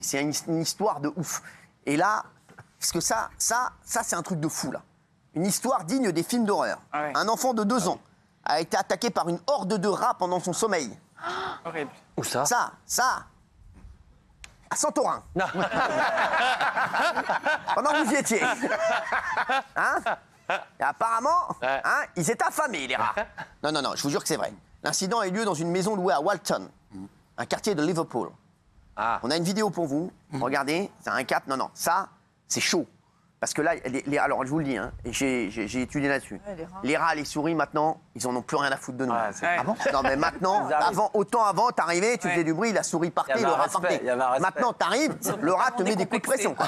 C'est une histoire de ouf. Et là, parce que ça c'est un truc de fou, là. Une histoire digne des films d'horreur. Ah ouais. Un enfant de 2 ans a été attaqué par une horde de rats pendant son sommeil. Horrible. Où ça? Ça, à Santorin. Non. Pendant que vous y étiez. Hein? Et apparemment, hein, ils étaient affamés, les rats. Non, je vous jure que c'est vrai. L'incident a eu lieu dans une maison louée à Walton, un quartier de Liverpool. Ah. On a une vidéo pour vous. Regardez, c'est un cap. Non, ça, c'est chaud. Parce que là, alors je vous le dis, hein, et j'ai étudié là-dessus. Ouais, les rats, les souris, maintenant, ils en ont plus rien à foutre de nous. Ouais, c'est- Ouais. Ah bon? Non, mais maintenant, autant avant, t'arrivais, tu faisais du bruit, la souris partait, Il y avait le un rat respect, partait. il y avait un respect. Maintenant, t'arrives, le rat te met des coups de pression. quoi.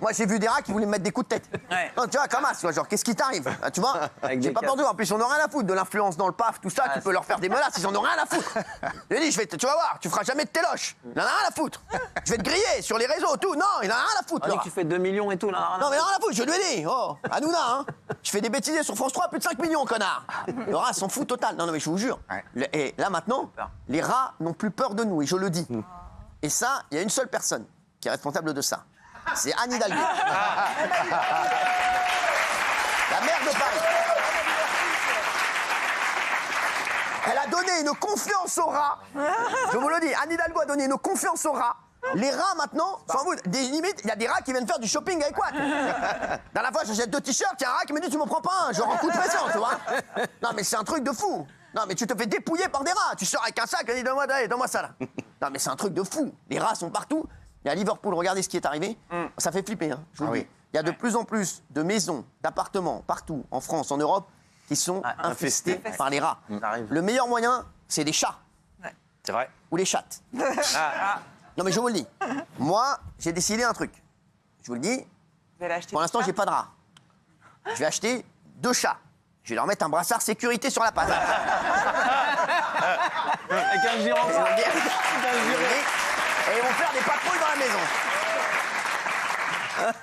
Moi, j'ai vu des rats qui voulaient me mettre des coups de tête. Ouais. Non, tu vois, comme ça, tu vois, genre, qu'est-ce qui t'arrive? Ah, tu vois? Avec J'ai des pas peur casques. d'eux. En plus, on n'a rien à foutre de l'influence dans le paf, tout ça, tu peux leur faire des menaces, ils en ont rien à foutre. Je lui ai dit, tu vas voir, tu feras jamais de téloche. Il en a rien à foutre. Je vais te griller sur les réseaux, tout. Non, il en a rien à foutre. On le dit que rat. tu fais 2 millions et tout, là. Non mais rien à foutre, je lui ai dit, oh, Hanouna, hein. Je fais des bêtises sur France 3, plus de 5 millions, connard. Le rat s'en fout total. Non, mais je vous jure. Et là maintenant, les rats n'ont plus peur de nous, et je le dis. Et ça, il y a une seule personne qui est responsable de ça. C'est Anne Hidalgo. La maire de Paris. Elle a donné une confiance aux rats. Je vous le dis, Anne Hidalgo a donné une confiance aux rats. Les rats maintenant, sans vous, des limites, il y a des rats qui viennent faire du shopping avec Watt. Dans la fois, j'achète 2 t-shirts, il y a un rat qui me dit tu m'en prends pas un, genre en coup de pression, tu vois. Non mais c'est un truc de fou. Non mais tu te fais dépouiller par des rats. Tu sors avec un sac et dis donne-moi ça là. Non mais c'est un truc de fou. Les rats sont partout. Et à Liverpool, regardez ce qui est arrivé. Ça fait flipper, hein, je vous le dis. Il y a de plus en plus de maisons, d'appartements partout en France, en Europe, qui sont infestés par les rats. Ça arrive. Le meilleur moyen, c'est des chats C'est vrai. ou les chattes. Non mais je vous le dis. Moi, j'ai décidé un truc. Je vous le dis. Vous allez acheter Pour l'instant, tout ça j'ai pas de rats. Je vais acheter 2 chats. Je vais leur mettre un brassard sécurité sur la patte. Avec un giron. Et ils vont faire des patrouilles dans la maison.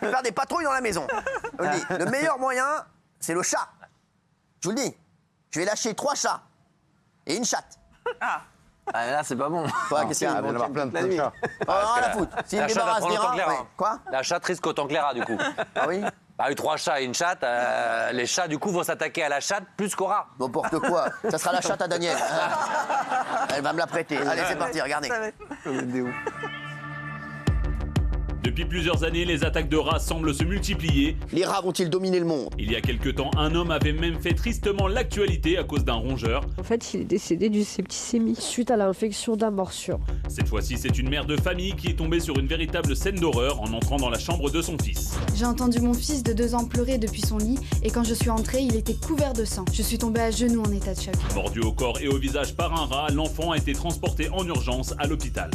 Ils vont faire des patrouilles dans la maison. Je vous le dis. Le meilleur moyen, c'est le chat. Je vous le dis. Je vais lâcher 3 chats et une chatte. Ah, là, c'est pas bon. Quoi, qu'est-ce qu'il y a? Il va y en avoir plein de La nuit. chats. Oh, rien à foutre. S'ils me La chatte va débarrassent prendre des autant rats, que les rats. ouais. Quoi? La chatte risque autant que les rats, du coup. Ah oui? Bah, 3 chats et une chatte, les chats, du coup, vont s'attaquer à la chatte plus qu'au rat. N'importe quoi. Ça sera la chatte à Daniel. Elle va me la prêter. Allez, c'est parti, regardez. Depuis plusieurs années, les attaques de rats semblent se multiplier. Les rats vont-ils dominer le monde? Il y a quelque temps, un homme avait même fait tristement l'actualité à cause d'un rongeur. En fait, il est décédé d'une septicémie suite à l'infection d'un morsure. Cette fois-ci, c'est une mère de famille qui est tombée sur une véritable scène d'horreur en entrant dans la chambre de son fils. J'ai entendu mon fils de 2 ans pleurer depuis son lit et quand je suis entrée, il était couvert de sang. Je suis tombée à genoux en état de choc. Mordu au corps et au visage par un rat, l'enfant a été transporté en urgence à l'hôpital.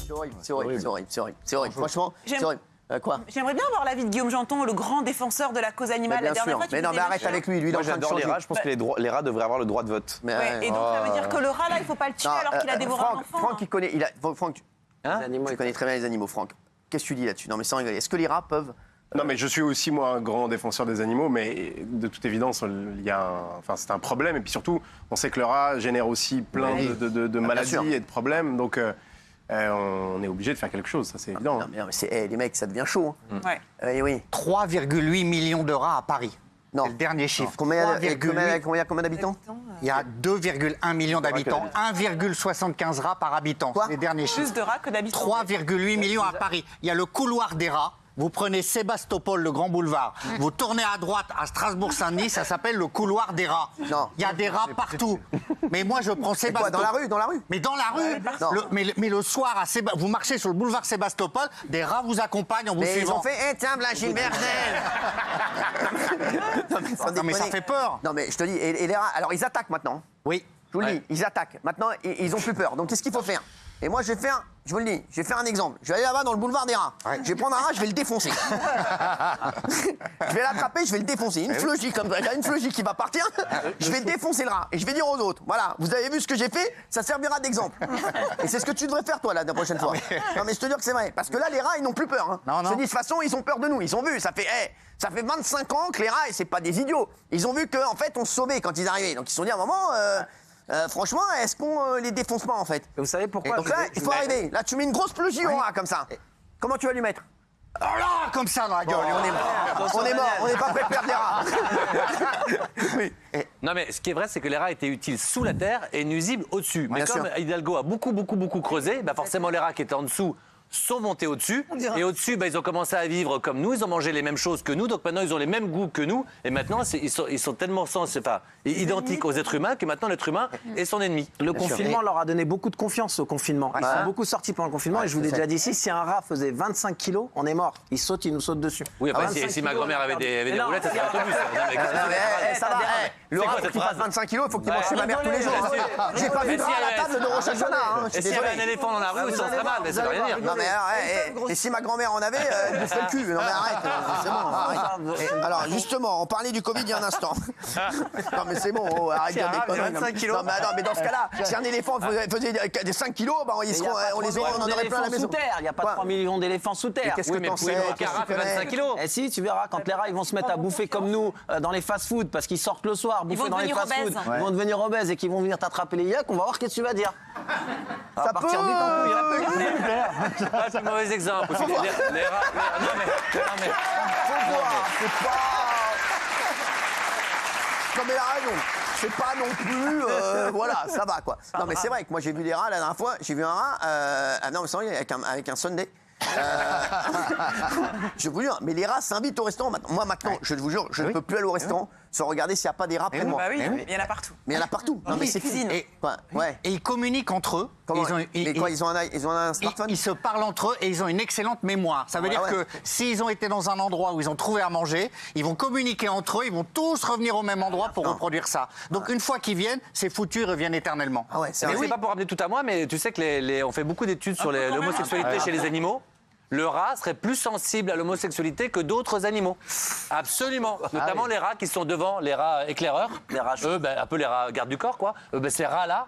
C'est horrible, c'est horrible, c'est horrible, c'est horrible, c'est horrible. Franchement, c'est J'aime- horrible. Quoi? J'aimerais bien avoir l'avis de Guillaume Janton, le grand défenseur de la cause animale. Bien La dernière sûr. fois, tu Mais non, faisais mais le arrête chien. avec lui. Lui, il est Moi, en train de j'adore les changer. rats. Je pense que les rats devraient avoir le droit de vote. Mais, Ouais, et donc ça veut dire que le rat là, il faut pas le tuer non, alors qu'il a dévoré un Franck, enfant. Franck, il connaît. Franck, Les animaux, tu connais très bien les animaux, Franck. Qu'est-ce que tu dis là-dessus? Non, mais sans rigoler. Est-ce que les rats peuvent. Non, mais je suis aussi, moi, un grand défenseur des animaux, mais de toute évidence, il y a enfin, c'est un problème. Et puis surtout, on sait que le rat génère aussi plein de maladies sûr. et de problèmes. Donc, on est obligé de faire quelque chose, ça c'est évident. Non, mais les mecs, ça devient chaud. Ouais. Oui. 3,8 millions de rats à Paris. Non. C'est le dernier chiffre. Combien 3,8. combien d'habitants? Il y a 2,1 millions d'habitants. 1,75 rats par habitant. Quoi? C'est les derniers Plus chiffres. de rats que d'habitants. 3,8 millions à Paris. Il y a le couloir des rats. Vous prenez Sébastopol, le grand boulevard. Vous tournez à droite à Strasbourg-Saint-Denis, ça s'appelle le couloir des rats. Non. Il y a des rats partout. Mais moi, je prends Quoi, Sébastopol. dans la rue? Mais dans la rue. Non. Mais le soir, vous marchez sur le boulevard Sébastopol, des rats vous accompagnent en vous Mais ils suivant. ont fait, tiens, Blanchine Berdel. Non, mais ça fait peur. Non, mais je te dis, et les rats, alors ils attaquent maintenant. Oui. Je vous le dis, ils attaquent. Maintenant, ils ont plus peur. Donc, qu'est-ce qu'il faut faire? Et moi, je vous le dis, je vais faire un exemple. Je vais aller là-bas dans le boulevard des rats. Je vais prendre un rat, je vais le défoncer. Je vais l'attraper, je vais le défoncer. Une fleugie comme ça, une fleugie qui va partir. Je vais défoncer le rat. Et je vais dire aux autres, voilà, vous avez vu ce que j'ai fait, ça servira d'exemple. Et c'est ce que tu devrais faire, toi, la prochaine fois. Non, mais je te dis que c'est vrai. Parce que là, les rats, ils n'ont plus peur. Hein. Non. Je te dis, de toute façon, ils ont peur de nous. Ils ont vu, ça fait 25 ans que les rats, et c'est pas des idiots. Ils ont vu qu'en fait, on se sauvait quand ils arrivaient. Donc, ils se sont dit, à un moment... franchement, est-ce qu'on les défonce pas en fait? Vous savez pourquoi Donc là, il faut arriver. Là, tu mets une grosse plugie au rat comme ça. Comment tu vas lui mettre? Oh là, comme ça dans la gueule. On est mort. On est mort. On n'est pas prêt de perdre des rats. Oui. Non, mais ce qui est vrai, c'est que les rats étaient utiles sous la terre et nuisibles au-dessus. Mais Bien comme sûr. Hidalgo a beaucoup creusé, bah forcément, les rats qui étaient en dessous sont montés au-dessus. Et au-dessus, bah, ils ont commencé à vivre comme nous, ils ont mangé les mêmes choses que nous, donc maintenant ils ont les mêmes goûts que nous. Et maintenant, ils sont tellement identiques aux êtres humains que maintenant l'être humain est son ennemi. Le confinement leur a donné beaucoup de confiance au confinement. Ils sont beaucoup sortis pendant le confinement et je vous l'ai déjà dit ici, si un rat faisait 25 kilos, on est mort. Il nous saute dessus. Oui, après, 25 si ma kilos, grand-mère avait des roulettes, ça serait un autobus. Ça va. Le rat, pour qu'il fasse 25 kilos, il faut qu'il mange chez ma mère tous les jours. J'ai pas vu de rat à la table de Rosh Hashanah. Et s'il y avait un éléphant dans la rue, ça serait mal, mais ça veut rien dire. Non mais et si ma grand-mère en avait, elle boufferait le cul. Non mais arrête, c'est bon, arrête. Alors justement, on parlait du Covid il y a un instant. Non mais c'est bon, arrête de dire des conneries. 25 kilos. Non mais dans ce cas-là, si un éléphant faisait des 5 kilos, bah, on en aurait plein à la maison. Il n'y a pas 3 millions d'éléphants sous terre. Qu'est-ce que t'en sais? Un rat fait 25 kilos. Et si, tu verras, quand les rats ils vont se mettre à bouffer comme nous dans les fast-food, parce qu'ils sortent le soir, bouffer dans les fast-food, ils vont devenir obèses et qu'ils vont venir t'attraper les yeux, on va voir qu'est-ce que tu vas dire. Ça va partir vite en couille. Ah, c'est un mauvais exemple. Aussi, les rats. Non, mais. Faut voir, c'est pas. Non mais il a raison. C'est pas non plus, voilà, ça va quoi. Non mais c'est vrai que moi j'ai vu des rats la dernière fois. J'ai vu un rat, non mais c'est vrai, avec un Sunday. Je vous jure, mais les rats s'invitent au restaurant maintenant. Moi maintenant, je vous jure, je ne peux plus aller au restaurant sans regarder s'il n'y a pas des rats près de moi. Bah oui, il y en a partout. Mais il y en a partout. Non mais c'est cuisine. Et ils communiquent entre eux. Comment Ils ont un smartphone. Ils se parlent entre eux et ils ont une excellente mémoire. Ça veut dire que s'ils ont été dans un endroit où ils ont trouvé à manger, ils vont communiquer entre eux, ils vont tous revenir au même endroit pour reproduire ça. Donc une fois qu'ils viennent, c'est foutu, ils reviennent éternellement. Ah ouais, c'est Mais vrai. c'est pas pour ramener tout à moi, mais tu sais que on fait beaucoup d'études sur l'homosexualité chez les animaux. Le rat serait plus sensible à l'homosexualité que d'autres animaux. Absolument. Notamment les rats qui sont devant, les rats éclaireurs. Les rats un peu les rats garde du corps, quoi. Ces rats-là,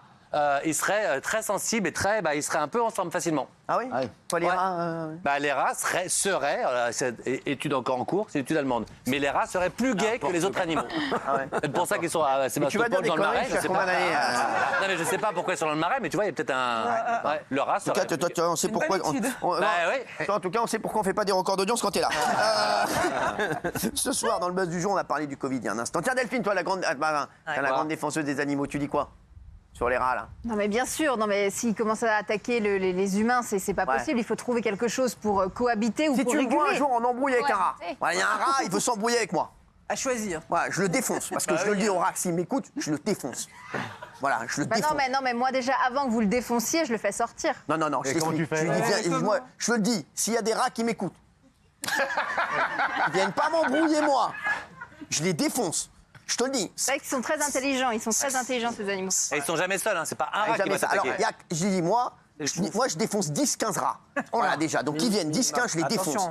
ils seraient très sensibles et ils seraient un peu ensemble facilement. Ah oui. Toi les rats. Les rats seraient c'est étude encore en cours, c'est une étude allemande. Mais les rats seraient plus gays que les autres animaux. C'est pour ça qu'ils sont à Sébastopol dans le Marais. Je sais pas. Non mais je sais pas pourquoi ils sont dans le Marais, mais tu vois, il y a peut-être un. Le rat serait. On sait pourquoi. En tout cas, on sait pourquoi on fait pas des records d'audience quand t'es là. Ce soir, dans le buzz du jour, on a parlé du Covid il y a un instant. Tiens, Delphine, toi, la grande défenseuse des animaux, tu dis quoi sur les rats là? Non mais bien sûr, s'ils commencent à attaquer les humains, c'est pas possible. Il faut trouver quelque chose pour cohabiter ou si pour tu réguler. me vois un jour en embrouille avec un rat, il y a un rat, il veut s'embrouiller avec moi. À choisir. Voilà, je le défonce parce que je le dis au rat, s'il m'écoute, je le défonce. Voilà, je le défonce. Non mais moi déjà avant que vous le défonciez, je le fais sortir. Non, je t'explique. Je lui dis, moi, je le dis, s'il y a des rats qui m'écoutent, ils viennent pas m'embrouiller moi, je les défonce. Je te le dis. C'est vrai qu'ils sont très intelligents, ces animaux. Et ils sont jamais seuls, c'est pas un rat qui va s'attaquer. Alors, je dis, moi, je défonce 10-15 rats. Voilà, déjà. Donc, ils viennent 10-15, je les défonce.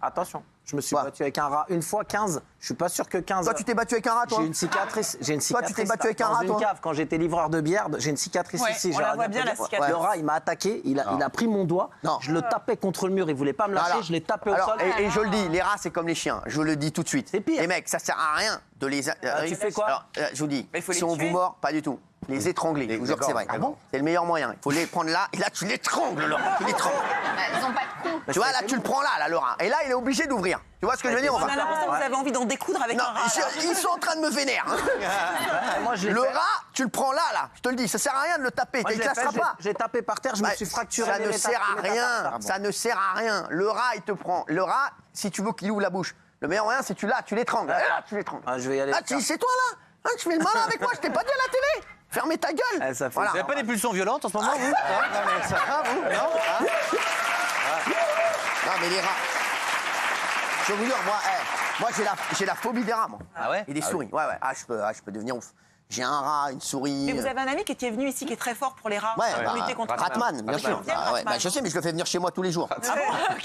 Attention. Je me suis battu avec un rat une fois, 15. Je suis pas sûr que 15. Toi, tu t'es battu avec un rat, toi? J'ai une cicatrice. Toi, tu t'es battu avec un rat, toi? Dans une cave, quand j'étais livreur de bière, j'ai une cicatrice ici. On la voit bien, la cicatrice. Le rat, il m'a attaqué, il a pris mon doigt. Je le tapais contre le mur, il voulait pas me lâcher, je l'ai tapé au sol. Et je le dis, les rats, c'est comme les chiens. Je le dis tout de suite. C'est pire. Les mecs, ça sert à rien de les... tu fais quoi? Alors, je vous dis, si on vous mord, pas du tout. Les étrangler, je vous jure que c'est vrai. C'est le meilleur moyen. Il faut les prendre là, et là, tu l'étrangles, là. Tu l'étrangles. Ils ont pas de cou. Tu vois, là, tu le prends là, le rat. Et là, il est obligé d'ouvrir. Tu vois ce que je veux dire? On a l'impression que vous avez envie d'en découdre avec un rat. Ils sont en train de me vénérer. Le rat, tu le prends là. Je te le dis, ça sert à rien de le taper. Il ne te lâchera pas. J'ai tapé par terre, je me suis fracturé. Ça ne sert à rien. Ça ne sert à rien. Le rat, il te prend. Le rat, si tu veux qu'il ouvre la bouche, le meilleur moyen, c'est tu l'étrangles. Là, tu l'étrangles. Je vais y aller. C'est toi là. Tu fais le malin avec moi. Je t'ai pas dit à la télé. Fermez ta gueule. Vous n'avez pas des pulsions violentes en ce moment, vous? Non, mais les rats. Je veux dire, moi j'ai la phobie des rats, moi. Ah ouais? Et des souris. Ouais. Je peux devenir ouf. J'ai un rat, une souris. Mais vous avez un ami qui était venu ici qui est très fort pour les rats. Pour lutter contre les rats. Ratman, bien sûr. Je sais, mais je le fais venir chez moi tous les jours.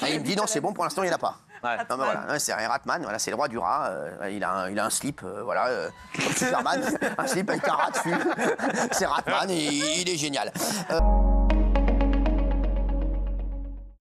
Il me dit non, c'est bon, pour l'instant, il n'y en a pas. Non, mais voilà, c'est un Ratman, voilà, c'est le roi du rat. Il a un slip, comme Superman, un slip avec un rat dessus. C'est Ratman et il est génial.